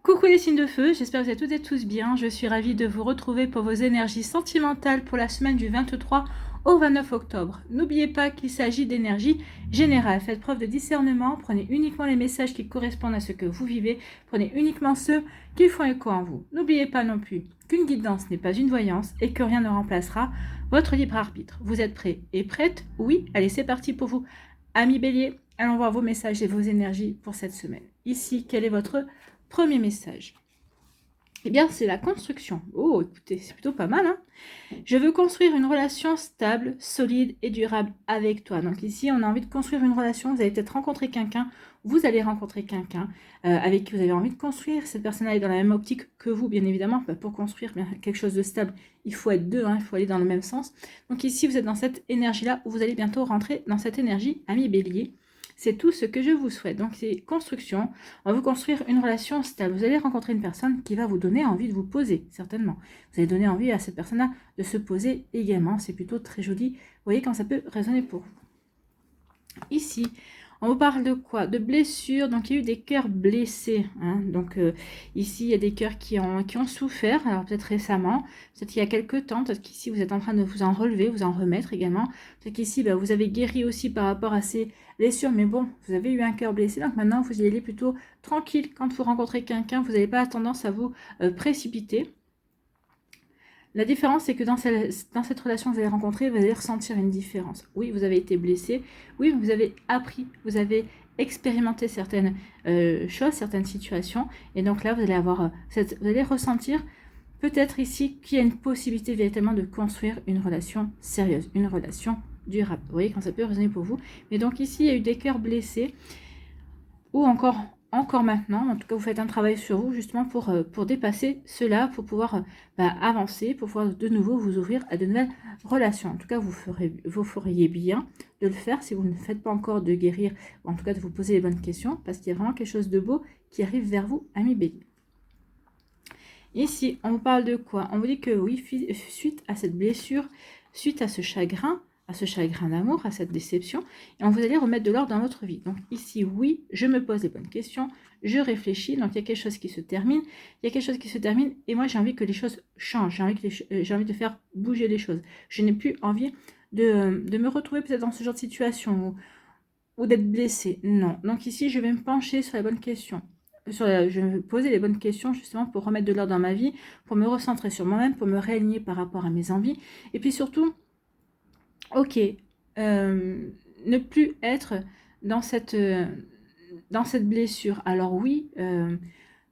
Coucou les signes de feu, j'espère que vous êtes toutes et tous bien. Je suis ravie de vous retrouver pour vos énergies sentimentales pour la semaine du 23 au 29 octobre. N'oubliez pas qu'il s'agit d'énergie générale. Faites preuve de discernement, prenez uniquement les messages qui correspondent à ce que vous vivez, prenez uniquement ceux qui font écho en vous. N'oubliez pas non plus qu'une guidance n'est pas une voyance et que rien ne remplacera votre libre arbitre. Vous êtes prêts et prêtes? Oui, allez c'est parti pour vous. Amis Bélier, allons voir vos messages et vos énergies pour cette semaine. Ici, quel est votre premier message? Eh bien, c'est la construction. Oh, écoutez, c'est plutôt pas mal, hein. Je veux construire une relation stable, solide et durable avec toi. Donc ici, on a envie de construire une relation. Vous allez peut-être rencontrer quelqu'un. Vous allez rencontrer quelqu'un avec qui vous avez envie de construire. Cette personne est dans la même optique que vous, bien évidemment. Pour construire quelque chose de stable, il faut être deux, hein, il faut aller dans le même sens. Donc ici, vous êtes dans cette énergie-là où vous allez bientôt rentrer dans cette énergie, ami Bélier. C'est tout ce que je vous souhaite. Donc, c'est construction. On va vous construire une relation stable. Vous allez rencontrer une personne qui va vous donner envie de vous poser, certainement. Vous allez donner envie à cette personne-là de se poser également. C'est plutôt très joli. Vous voyez quand ça peut résonner pour vous. Ici, on vous parle de quoi? De blessures. Donc, il y a eu des cœurs blessés. Hein. Donc, ici, il y a des cœurs qui ont souffert. Alors, peut-être récemment, peut-être il y a quelques temps. Peut-être qu'ici, vous êtes en train de vous en relever, vous en remettre également. Peut-être qu'ici, vous avez guéri aussi par rapport à ces blessures. Mais bon, vous avez eu un cœur blessé. Donc, maintenant, vous y allez plutôt tranquille. Quand vous rencontrez quelqu'un, vous n'avez pas tendance à vous précipiter. La différence, c'est que dans cette relation que vous allez rencontrer, vous allez ressentir une différence. Oui, vous avez été blessé. Oui, vous avez appris. Vous avez expérimenté certaines choses, certaines situations. Et donc là, vous allez vous allez ressentir peut-être ici qu'il y a une possibilité véritablement de construire une relation sérieuse, une relation durable. Vous voyez quand ça peut résonner pour vous. Mais donc ici, il y a eu des cœurs blessés ou encore maintenant, en tout cas vous faites un travail sur vous justement pour dépasser cela, pour pouvoir avancer, pour pouvoir de nouveau vous ouvrir à de nouvelles relations. En tout cas, vous feriez bien de le faire si vous ne faites pas encore de guérir, ou en tout cas de vous poser les bonnes questions, parce qu'il y a vraiment quelque chose de beau qui arrive vers vous, ami Bélier. Ici, on vous parle de quoi? On vous dit que oui, suite à cette blessure, suite à ce chagrin d'amour, à cette déception, et on vous allez remettre de l'ordre dans votre vie. Donc ici, oui, je me pose les bonnes questions, je réfléchis, donc il y a quelque chose qui se termine, et moi j'ai envie que les choses changent, j'ai envie de faire bouger les choses. Je n'ai plus envie de me retrouver peut-être dans ce genre de situation, ou d'être blessée, non. Donc ici, je vais me pencher sur la bonne question. Je vais me poser les bonnes questions justement pour remettre de l'ordre dans ma vie, pour me recentrer sur moi-même, pour me réaligner par rapport à mes envies. Et puis surtout, ok, ne plus être dans cette blessure. Alors oui,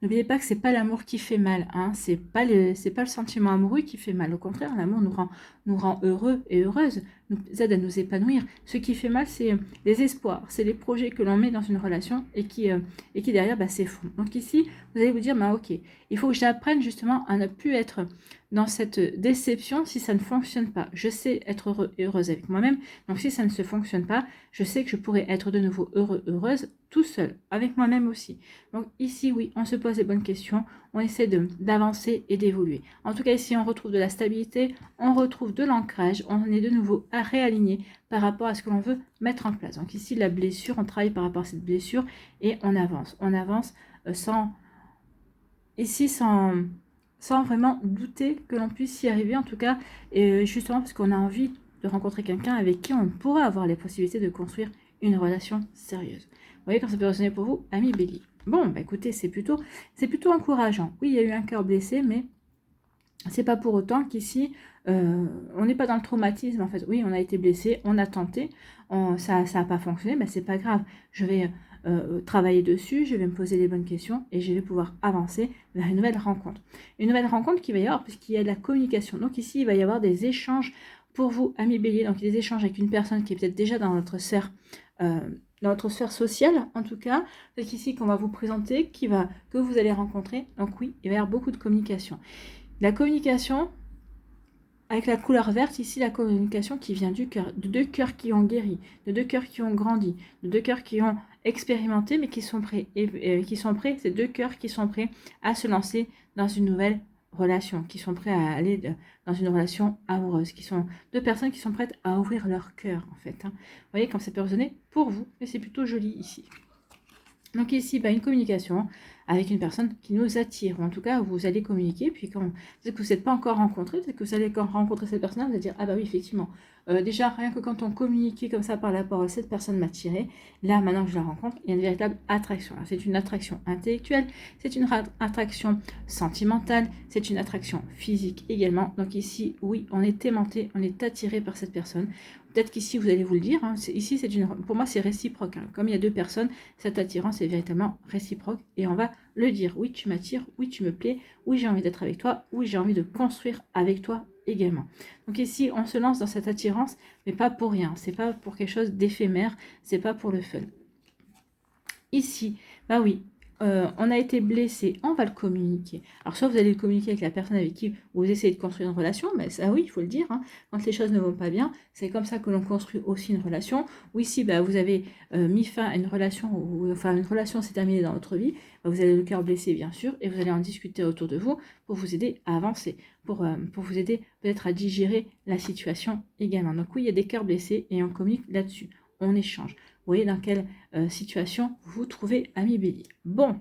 n'oubliez pas que c'est pas l'amour qui fait mal, hein. C'est pas le sentiment amoureux qui fait mal. Au contraire, l'amour nous rend heureux et heureuses, nous aide à nous épanouir. Ce qui fait mal, c'est les espoirs, c'est les projets que l'on met dans une relation et qui derrière s'effondrent. Donc ici, vous allez vous dire, ok, il faut que j'apprenne justement à ne plus être dans cette déception si ça ne fonctionne pas. Je sais être heureux et heureuse avec moi-même, donc si ça ne se fonctionne pas, je sais que je pourrais être de nouveau heureux, heureuse, tout seul, avec moi-même aussi. Donc ici, oui, on se pose les bonnes questions, on essaie d'avancer et d'évoluer. En tout cas, ici, on retrouve de la stabilité, on retrouve de l'ancrage, on est de nouveau à réaligner par rapport à ce que l'on veut mettre en place. Donc ici, la blessure, on travaille par rapport à cette blessure et on avance. On avance sans vraiment douter que l'on puisse y arriver, en tout cas, et justement parce qu'on a envie de rencontrer quelqu'un avec qui on pourrait avoir les possibilités de construire une relation sérieuse. Vous voyez quand ça peut résonner pour vous, ami Bélier. Bon, écoutez, c'est plutôt encourageant. Oui, il y a eu un cœur blessé, mais c'est pas pour autant qu'ici, on n'est pas dans le traumatisme, en fait. Oui, on a été blessé, on a tenté, ça n'a pas fonctionné, mais c'est pas grave. Je vais travailler dessus, je vais me poser les bonnes questions et je vais pouvoir avancer vers une nouvelle rencontre. Une nouvelle rencontre qu'il va y avoir puisqu'il y a de la communication. Donc ici, il va y avoir des échanges pour vous, amis Bélier, donc des échanges avec une personne qui est peut-être déjà dans notre sphère sociale, en tout cas. C'est ici qu'on va vous présenter, que vous allez rencontrer. Donc oui, il va y avoir beaucoup de communication. La communication, avec la couleur verte, ici, la communication qui vient du cœur, de deux cœurs qui ont guéri, de deux cœurs qui ont grandi, de deux cœurs qui ont expérimenté, mais qui sont prêts, ces deux cœurs qui sont prêts à se lancer dans une nouvelle relation, qui sont prêts à aller dans une relation amoureuse, qui sont deux personnes qui sont prêtes à ouvrir leur cœur, en fait. Hein. Vous voyez, comme ça peut résonner pour vous, mais c'est plutôt joli ici. Donc ici, une communication avec une personne qui nous attire, ou en tout cas, vous allez communiquer, puis quand peut-être que vous n'êtes pas encore rencontré, peut-être que vous allez rencontrer cette personne-là, vous allez dire, ah bah oui, effectivement, déjà, rien que quand on communiquait comme ça par la parole, cette personne m'a tiré, là, maintenant que je la rencontre, il y a une véritable attraction. C'est une attraction intellectuelle, c'est une attraction sentimentale, c'est une attraction physique également. Donc ici, oui, on est aimanté, on est attiré par cette personne. Peut-être qu'ici, vous allez vous le dire, hein, ici, pour moi, c'est réciproque. Hein. Comme il y a deux personnes, cette attirance est véritablement réciproque et on va le dire. Oui, tu m'attires, oui, tu me plais, oui, j'ai envie d'être avec toi, oui, j'ai envie de construire avec toi également. Donc ici, on se lance dans cette attirance, mais pas pour rien. C'est pas pour quelque chose d'éphémère, c'est pas pour le fun. Ici, bah oui, on a été blessé, on va le communiquer. Alors, soit vous allez le communiquer avec la personne avec qui vous essayez de construire une relation, mais ça oui, il faut le dire, hein, quand les choses ne vont pas bien, c'est comme ça que l'on construit aussi une relation. Ou ici, vous avez mis fin à une relation, ou enfin une relation s'est terminée dans votre vie, vous avez le cœur blessé bien sûr, et vous allez en discuter autour de vous pour vous aider à avancer, pour vous aider peut-être à digérer la situation également. Donc oui, il y a des cœurs blessés et on communique là-dessus, on échange. Vous voyez dans quelle situation vous vous trouvez, ami Bélier. Bon,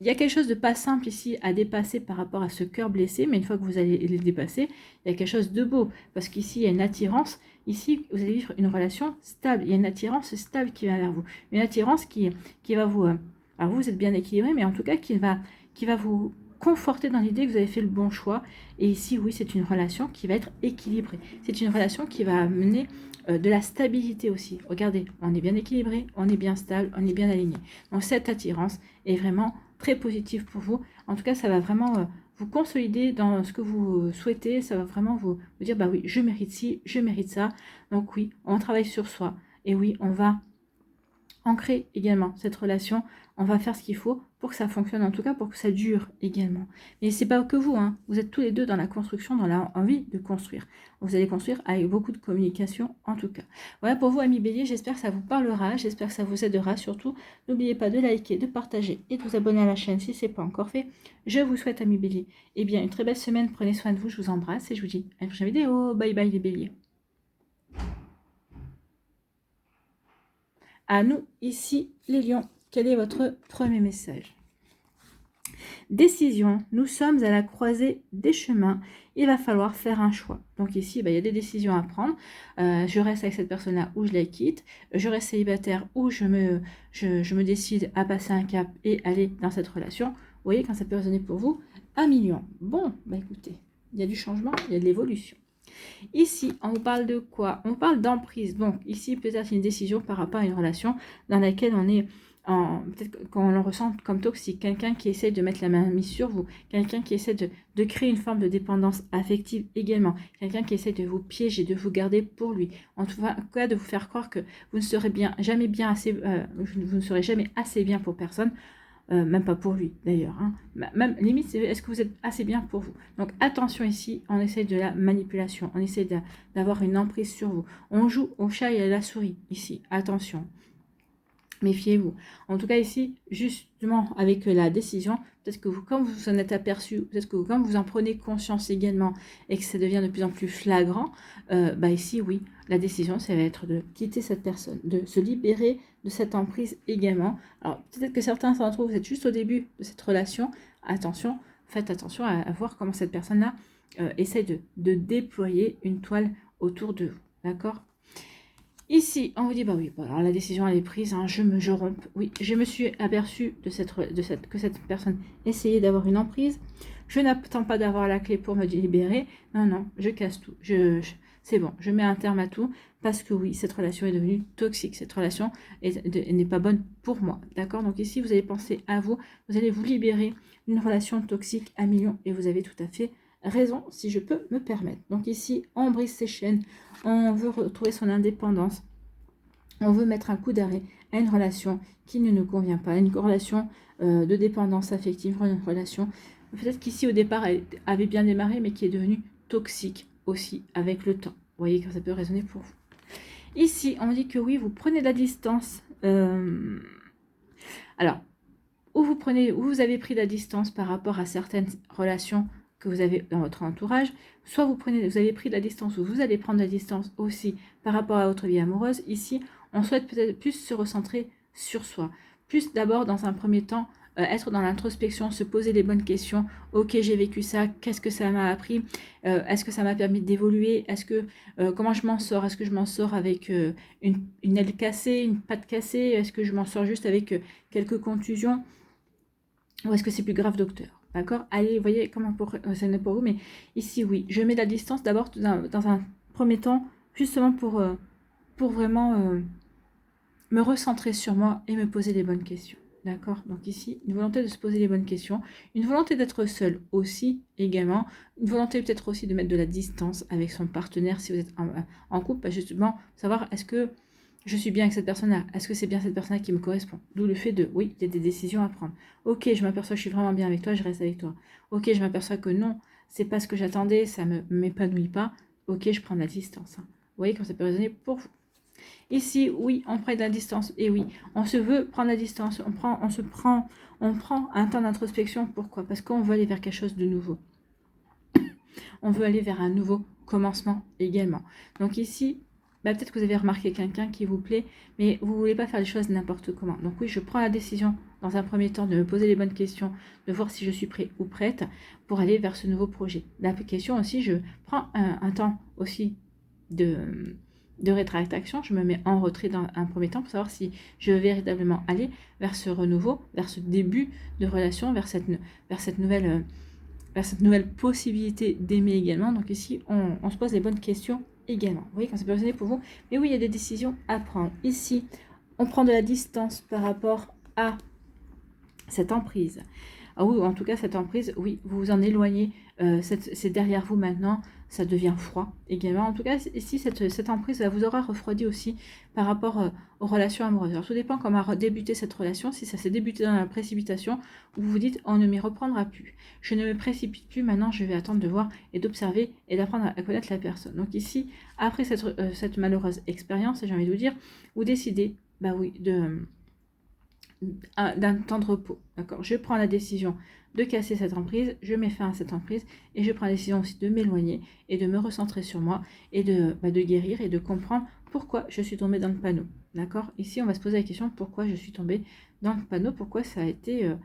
il y a quelque chose de pas simple ici à dépasser par rapport à ce cœur blessé, mais une fois que vous allez le dépasser, il y a quelque chose de beau, parce qu'ici, il y a une attirance. Ici, vous allez vivre une relation stable. Il y a une attirance stable qui va vers vous. Une attirance qui va vous... alors vous êtes bien équilibré, mais en tout cas, qui va vous conforter dans l'idée que vous avez fait le bon choix. Et ici, oui, c'est une relation qui va être équilibrée. C'est une relation qui va amener de la stabilité aussi. Regardez, on est bien équilibré, on est bien stable, on est bien aligné. Donc cette attirance est vraiment très positive pour vous. En tout cas, ça va vraiment vous consolider dans ce que vous souhaitez. Ça va vraiment vous dire, bah oui, je mérite ci, je mérite ça. Donc oui, on travaille sur soi. Et oui, on va ancrer également cette relation. On va faire ce qu'il faut pour que ça fonctionne, en tout cas pour que ça dure également. Mais c'est pas que vous, hein. Vous êtes tous les deux dans la construction, dans la envie de construire. Vous allez construire avec beaucoup de communication, en tout cas. Voilà pour vous, amis Bélier, j'espère que ça vous parlera, j'espère que ça vous aidera. Surtout, n'oubliez pas de liker, de partager et de vous abonner à la chaîne si ce n'est pas encore fait. Je vous souhaite, amis Bélier, eh bien, une très belle semaine. Prenez soin de vous, je vous embrasse et je vous dis à une prochaine vidéo. Bye bye les Béliers. À nous, ici, les lions, quel est votre premier message? Décision, nous sommes à la croisée des chemins, il va falloir faire un choix. Donc ici, il y a des décisions à prendre. Je reste avec cette personne-là ou je la quitte. Je reste célibataire ou je me décide à passer un cap et aller dans cette relation. Vous voyez, quand ça peut résonner pour vous, 1 million. Bon, écoutez, il y a du changement, il y a de l'évolution. Ici, on vous parle de quoi? On parle d'emprise. Donc, ici, peut-être une décision par rapport à une relation dans laquelle on est peut-être qu'on le ressent comme toxique. Quelqu'un qui essaie de mettre la main mise sur vous. Quelqu'un qui essaie de créer une forme de dépendance affective également. Quelqu'un qui essaie de vous piéger, de vous garder pour lui. En tout cas, de vous faire croire que vous ne serez jamais bien assez, vous ne serez jamais assez bien pour personne. Même pas pour lui d'ailleurs. Hein. Même limite, est-ce que vous êtes assez bien pour vous? Donc attention ici, on essaie de la manipulation, on essaie d'avoir une emprise sur vous. On joue au chat et à la souris ici, attention. Méfiez-vous. En tout cas ici, justement avec la décision, peut-être que vous, comme vous en êtes aperçu, peut-être que comme vous en prenez conscience également et que ça devient de plus en plus flagrant, ici oui, la décision ça va être de quitter cette personne, de se libérer de cette emprise également. Alors peut-être que certains d'entre vous, vous êtes juste au début de cette relation, attention, faites attention à voir comment cette personne-là essaie de déployer une toile autour de vous, d'accord? Ici, on vous dit, oui, alors la décision elle est prise, hein, je romps. Oui, je me suis aperçue que cette personne essayait d'avoir une emprise. Je n'attends pas d'avoir la clé pour me libérer. Non, je casse tout. C'est bon, je mets un terme à tout parce que oui, cette relation est devenue toxique. Cette relation n'est pas bonne pour moi. D'accord? Donc ici, vous allez penser à vous. Vous allez vous libérer d'une relation toxique à millions et vous avez tout à fait raison, si je peux me permettre. Donc ici, on brise ses chaînes, on veut retrouver son indépendance, on veut mettre un coup d'arrêt à une relation qui ne nous convient pas, une relation de dépendance affective, une relation peut-être qu'ici au départ elle avait bien démarré, mais qui est devenue toxique aussi avec le temps. Vous voyez que ça peut résonner pour vous. Ici, on dit que oui, vous prenez de la distance. Alors, où vous avez pris de la distance par rapport à certaines relations que vous avez dans votre entourage, soit vous avez pris de la distance ou vous allez prendre de la distance aussi par rapport à votre vie amoureuse. Ici, on souhaite peut-être plus se recentrer sur soi. Plus d'abord, dans un premier temps, être dans l'introspection, se poser les bonnes questions. Ok, j'ai vécu ça, qu'est-ce que ça m'a appris? Est-ce que ça m'a permis d'évoluer? Comment je m'en sors? Est-ce que je m'en sors avec une aile cassée, une patte cassée? Est-ce que je m'en sors juste avec quelques contusions? Ou est-ce que c'est plus grave, docteur? D'accord? Allez, vous voyez comment ça n'est pas vous, mais ici, oui. Je mets de la distance d'abord dans un premier temps, justement pour vraiment me recentrer sur moi et me poser les bonnes questions. D'accord? Donc ici, une volonté de se poser les bonnes questions, une volonté d'être seul aussi également, une volonté peut-être aussi de mettre de la distance avec son partenaire si vous êtes en couple, bah, justement, savoir est-ce que je suis bien avec cette personne-là, est-ce que c'est bien cette personne-là qui me correspond? D'où le fait de, oui, il y a des décisions à prendre. Ok, je m'aperçois que je suis vraiment bien avec toi, je reste avec toi. Ok, je m'aperçois que non, c'est pas ce que j'attendais, ça ne m'épanouit pas. Ok, je prends de la distance. Hein. Vous voyez comment ça peut résonner pour vous. Ici, oui, on prend de la distance. Et oui, on se veut prendre la distance. On prend un temps d'introspection. Pourquoi? Parce qu'on veut aller vers quelque chose de nouveau. On veut aller vers un nouveau commencement également. Donc ici, peut-être que vous avez remarqué quelqu'un qui vous plaît, mais vous ne voulez pas faire les choses n'importe comment. Donc oui, je prends la décision dans un premier temps de me poser les bonnes questions, de voir si je suis prêt ou prête pour aller vers ce nouveau projet. L'application aussi, je prends un temps aussi de rétractation, je me mets en retrait dans un premier temps pour savoir si je veux véritablement aller vers ce renouveau, vers ce début de relation, vers cette nouvelle possibilité d'aimer également. Donc ici, on se pose les bonnes questions également. Vous voyez, quand c'est personnel pour vous. Mais oui, il y a des décisions à prendre. Ici, on prend de la distance par rapport à cette emprise. Ah oui, en tout cas, cette emprise, oui, vous vous en éloignez, c'est derrière vous maintenant, ça devient froid également. En tout cas, ici, cette emprise vous aura refroidi aussi par rapport aux relations amoureuses. Alors, tout dépend comment a débuté cette relation. Si ça s'est débuté dans la précipitation, vous vous dites, on ne m'y reprendra plus. Je ne me précipite plus, maintenant, je vais attendre de voir et d'observer et d'apprendre à connaître la personne. Donc ici, après cette malheureuse expérience, j'ai envie de vous dire, vous décidez, bah oui, d'un temps de repos. D'accord? Je prends la décision de casser cette emprise, je mets fin à cette emprise et je prends la décision aussi de m'éloigner et de me recentrer sur moi et de guérir et de comprendre pourquoi je suis tombée dans le panneau. D'accord? Ici, on va se poser la question pourquoi je suis tombée dans le panneau, pourquoi ça a été un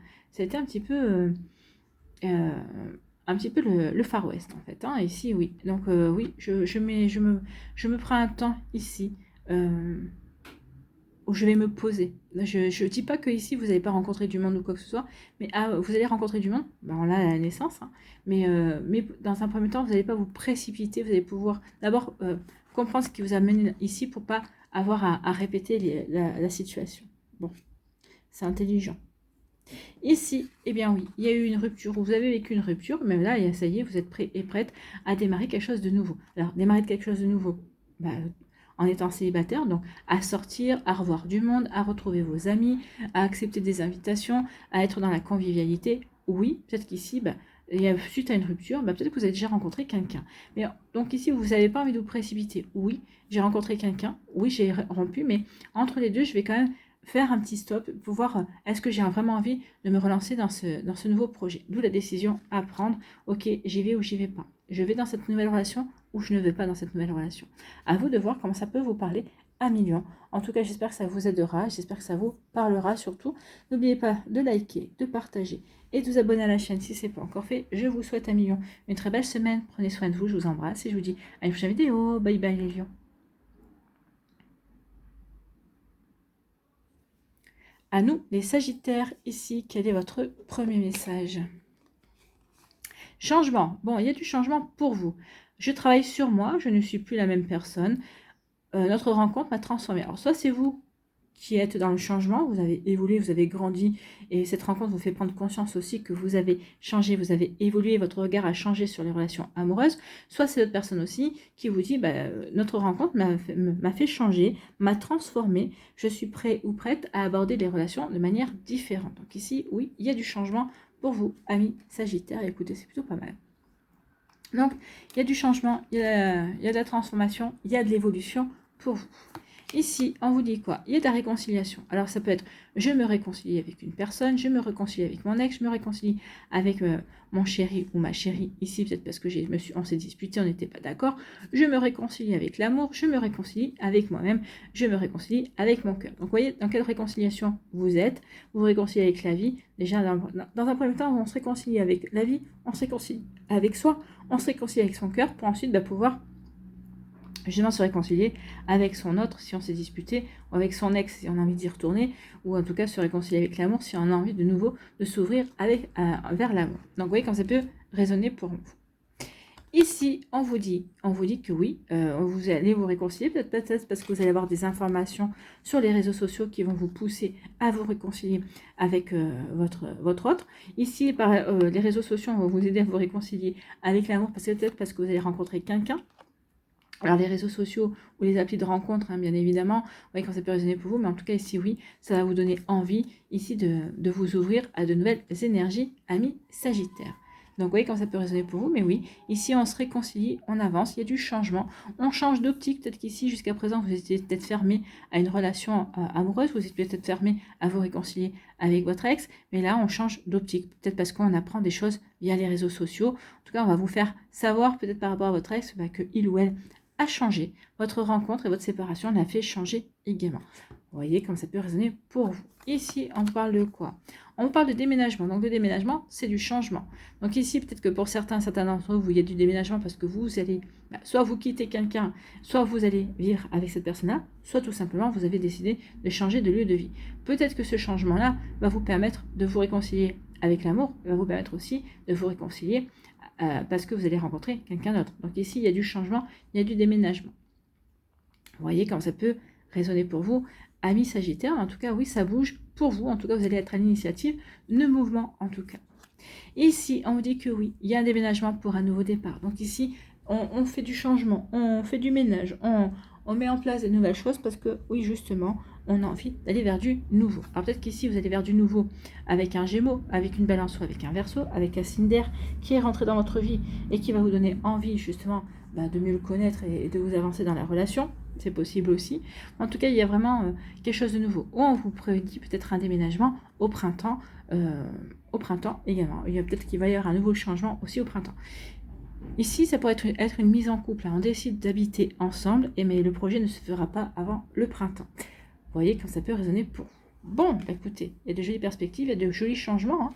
petit peu le Far West en fait. Hein. Ici, oui. Donc oui, je me prends un temps ici. Où je vais me poser. Je ne dis pas que ici vous n'allez pas rencontrer du monde ou quoi que ce soit, mais vous allez rencontrer du monde, ben là à la naissance, hein, mais dans un premier temps, vous n'allez pas vous précipiter, vous allez pouvoir d'abord comprendre ce qui vous amène ici pour pas avoir à répéter la situation. Bon, c'est intelligent. Ici, eh bien oui, il y a eu une rupture, vous avez vécu une rupture, mais là, ça y est, vous êtes prêt et prête à démarrer quelque chose de nouveau. Alors, démarrer quelque chose de nouveau, en étant célibataire, donc à sortir, à revoir du monde, à retrouver vos amis, à accepter des invitations, à être dans la convivialité. Oui, peut-être qu'ici, suite à une rupture, peut-être que vous avez déjà rencontré quelqu'un. Mais donc ici, vous n'avez pas envie de vous précipiter. Oui, j'ai rencontré quelqu'un, oui, j'ai rompu, mais entre les deux, je vais quand même faire un petit stop pour voir est-ce que j'ai vraiment envie de me relancer dans ce nouveau projet. D'où la décision à prendre, ok, j'y vais ou j'y vais pas. Je vais dans cette nouvelle relation ou je ne vais pas dans cette nouvelle relation. À vous de voir comment ça peut vous parler à millions. En tout cas, j'espère que ça vous aidera, j'espère que ça vous parlera surtout. N'oubliez pas de liker, de partager et de vous abonner à la chaîne si ce n'est pas encore fait. Je vous souhaite à millions une très belle semaine. Prenez soin de vous, je vous embrasse et je vous dis à une prochaine vidéo. Bye bye les lions. À nous, les Sagittaires, ici, quel est votre premier message? Changement. Bon, il y a du changement pour vous. Je travaille sur moi, je ne suis plus la même personne. Notre rencontre m'a transformée. Alors, soit c'est vous qui êtes dans le changement, vous avez évolué, vous avez grandi, et cette rencontre vous fait prendre conscience aussi que vous avez changé, vous avez évolué, votre regard a changé sur les relations amoureuses, soit c'est l'autre personne aussi qui vous dit, notre rencontre m'a fait changer, m'a transformé, je suis prêt ou prête à aborder les relations de manière différente. Donc ici, oui, il y a du changement pour vous, amis Sagittaires, écoutez, c'est plutôt pas mal. Donc, il y a du changement, il y a de la transformation, il y a de l'évolution pour vous. Ici, on vous dit quoi? Il y a de la réconciliation. Alors, ça peut être, je me réconcilie avec une personne, je me réconcilie avec mon ex, je me réconcilie avec mon chéri ou ma chérie. Ici, peut-être parce que on s'est disputé, on n'était pas d'accord. Je me réconcilie avec l'amour, je me réconcilie avec moi-même, je me réconcilie avec mon cœur. Donc, vous voyez dans quelle réconciliation vous êtes. Vous vous réconciliez avec la vie. Déjà, dans un premier temps, on se réconcilie avec la vie, on se réconcilie avec soi, on se réconcilie avec son cœur pour ensuite pouvoir justement se réconcilier avec son autre si on s'est disputé, ou avec son ex si on a envie d'y retourner, ou en tout cas se réconcilier avec l'amour si on a envie de nouveau de s'ouvrir vers l'amour. Donc vous voyez comme ça peut résonner pour vous. Ici, on vous dit que oui, vous allez vous réconcilier, peut-être parce que vous allez avoir des informations sur les réseaux sociaux qui vont vous pousser à vous réconcilier avec votre autre. Ici, les réseaux sociaux vont vous aider à vous réconcilier avec l'amour, peut-être parce que vous allez rencontrer quelqu'un. Alors les réseaux sociaux ou les applis de rencontre, hein, bien évidemment, vous voyez quand ça peut résonner pour vous, mais en tout cas ici oui, ça va vous donner envie ici de vous ouvrir à de nouvelles énergies, amis Sagittaire. Donc vous voyez quand ça peut résonner pour vous, mais oui, ici on se réconcilie, on avance, il y a du changement, on change d'optique, peut-être qu'ici jusqu'à présent vous étiez peut-être fermé à une relation amoureuse, vous étiez peut-être fermé à vous réconcilier avec votre ex, mais là on change d'optique, peut-être parce qu'on apprend des choses via les réseaux sociaux, en tout cas on va vous faire savoir peut-être par rapport à votre ex que il ou elle a changé. Votre rencontre et votre séparation l'a fait changer également. Vous voyez comme ça peut résonner pour vous. Ici, on parle de quoi? On parle de déménagement. Donc, le déménagement, c'est du changement. Donc, ici, peut-être que pour certains d'entre vous, il y a du déménagement parce que vous allez, soit vous quittez quelqu'un, soit vous allez vivre avec cette personne-là, soit tout simplement, vous avez décidé de changer de lieu de vie. Peut-être que ce changement-là va vous permettre de vous réconcilier avec l'amour, va vous permettre aussi de vous réconcilier parce que vous allez rencontrer quelqu'un d'autre. Donc ici, il y a du changement, il y a du déménagement. Vous voyez comme ça peut résonner pour vous, amis Sagittaire. En tout cas, oui, ça bouge pour vous. En tout cas, vous allez être à l'initiative de mouvement, en tout cas. Ici, on vous dit que oui, il y a un déménagement pour un nouveau départ. Donc ici, on fait du changement, on fait du ménage, on met en place des nouvelles choses parce que, oui, justement, on a envie d'aller vers du nouveau. Alors peut-être qu'ici, vous allez vers du nouveau avec un Gémeaux, avec une Balance ou avec un Verseau, avec un signe d'air qui est rentré dans votre vie et qui va vous donner envie, justement, de mieux le connaître et de vous avancer dans la relation. C'est possible aussi. En tout cas, il y a vraiment quelque chose de nouveau. Ou on vous prédit peut-être un déménagement au printemps également. Il y a peut-être qu'il va y avoir un nouveau changement aussi au printemps. Ici, ça pourrait être une mise en couple. On décide d'habiter ensemble, mais le projet ne se fera pas avant le printemps. Vous voyez comme ça peut résonner pour vous. Bon, écoutez, il y a de jolies perspectives, il y a de jolis changements, hein.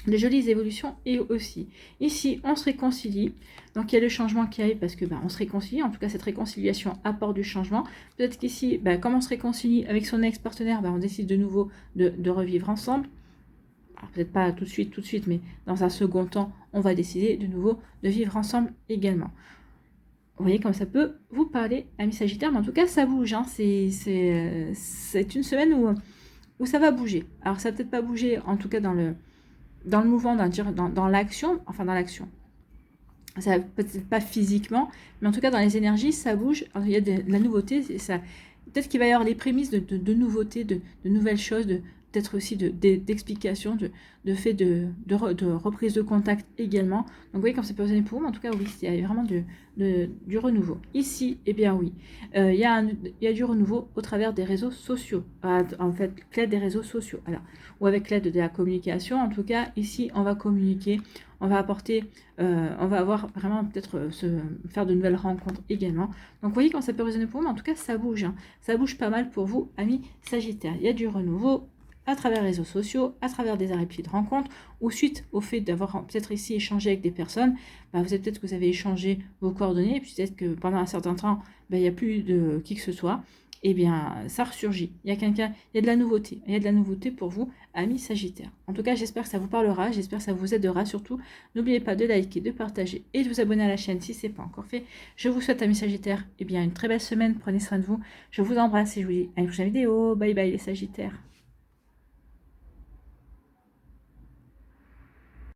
De jolies évolutions et aussi. Ici, on se réconcilie. Donc, il y a le changement qui arrive parce que on se réconcilie. En tout cas, cette réconciliation apporte du changement. Peut-être qu'ici, comme on se réconcilie avec son ex-partenaire, on décide de nouveau de revivre ensemble. Peut-être pas tout de suite, mais dans un second temps, on va décider de nouveau de vivre ensemble également. Vous voyez comme ça peut vous parler, amis Sagittaire, mais en tout cas, ça bouge. Hein. C'est une semaine où ça va bouger. Alors, ça va peut-être pas bouger, en tout cas dans le mouvement, dans l'action, enfin dans l'action. Ça va peut-être pas physiquement, mais en tout cas dans les énergies, ça bouge. Alors, il y a de la nouveauté, peut-être qu'il va y avoir les prémices de nouveautés, de nouvelles choses, peut-être aussi d'explications, de fait de reprise de contact également. Donc vous voyez comme ça peut résonner pour vous, mais en tout cas oui, il y a vraiment du renouveau. Ici, eh bien oui, il y a du renouveau au travers des réseaux sociaux, en fait, l'aide des réseaux sociaux, alors, ou avec l'aide de la communication. En tout cas, ici, on va communiquer, on va apporter, on va avoir vraiment peut-être faire de nouvelles rencontres également. Donc vous voyez quand ça peut résonner pour vous, mais en tout cas ça bouge, hein. Ça bouge pas mal pour vous, amis Sagittaire. Il y a du renouveau à travers les réseaux sociaux, à travers des applis de rencontres, ou suite au fait d'avoir peut-être ici échangé avec des personnes, vous êtes peut-être que vous avez échangé vos coordonnées, et puis peut-être que pendant un certain temps, il n'y a plus de qui que ce soit, eh bien, ça ressurgit. Il y a de la nouveauté. Il y a de la nouveauté pour vous, amis Sagittaire. En tout cas, j'espère que ça vous parlera, j'espère que ça vous aidera surtout. N'oubliez pas de liker, de partager et de vous abonner à la chaîne si ce n'est pas encore fait. Je vous souhaite, amis Sagittaire, une très belle semaine. Prenez soin de vous. Je vous embrasse et je vous dis à une prochaine vidéo. Bye bye les Sagittaires.